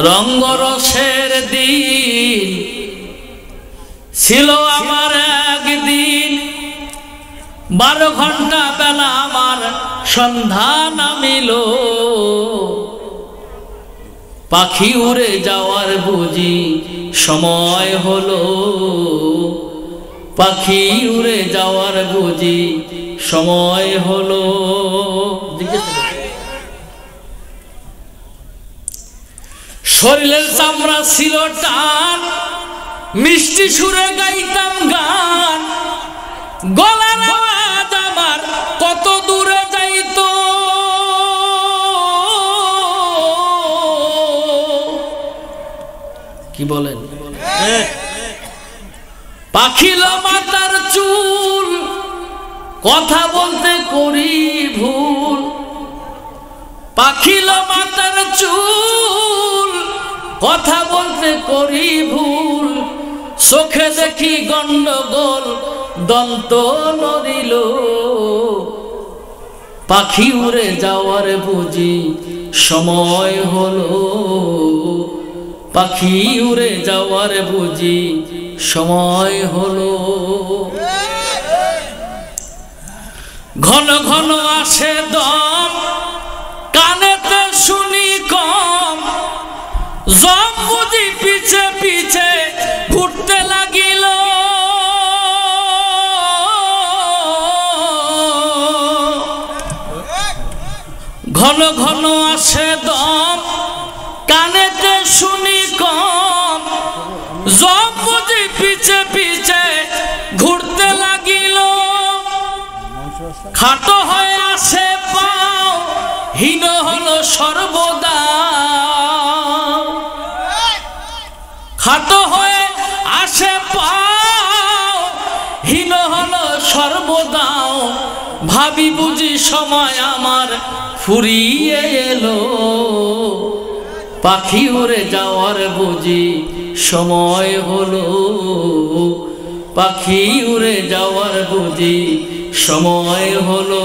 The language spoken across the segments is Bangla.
রঙ্গরসের দিন ছিল আমার একদিন, 12 ঘন্টা বেলা আমার সন্ধ্যা নামিল, পাখি উড়ে যাওয়ার বুঝি সময় হলো, পাখি উড়ে যাওয়ার বুঝি সময় হলো। শরীরের চামড়া ছিল টান, মিষ্টি সুরে গাইতাম গান, গলার আওয়াজ আমার কত দূরে যাইতো, কি বলেন? পাখিল মাথার চুল, কথা বলতে করি ভুল, পাখিল মাথার চুল, কথা বলতে করি ভুল, চোখে দেখি গন্ডগোল, দন্ত নড়িল, পাখি উড়ে যাওয়ার বুঝি সময় হলো, পাখি উড়ে যাওয়ার বুঝি সময় হলো। ঘন ঘন আসে দম, কানেতে শুনি কম, জম বুঝি পিছে পিছে ঘুরতে লাগিল, ঘন ঘন আসে দম, কানেতে শুনি কম, জম বুঝি পিছে পিছে ঘুরতে লাগিল, খাটো হয়ে আসে পাও, হীন হলো সর্বদা, খাটো হয়ে আসে পাও, হীন হলো সর্বদা, ভাবি বুঝি সময় আমার ফুরিয়ে এলো, পাখি উড়ে যাওয়ার বুঝি সময় হলো, পাখি উড়ে যাওয়ার বুঝি সময় হলো।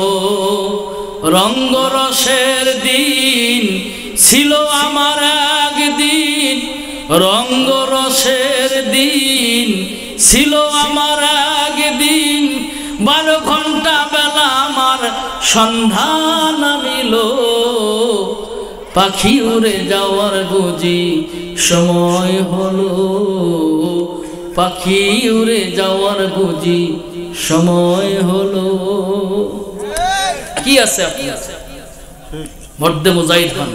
রঙ্গরসের দিন ছিল আমার একদিন, রঙ্গরসের দিন ছিল আমার একদিন, 12 ঘন্টা বেলা আমার সন্ধ্যা নামিল, পাখি উড়ে যাওয়ার বুঝি সময় হলো, পাখি উড়ে যাওয়ার বুঝি সময় হলো। কি আছে আপনার? মধ্যে মুজাহিদ খান।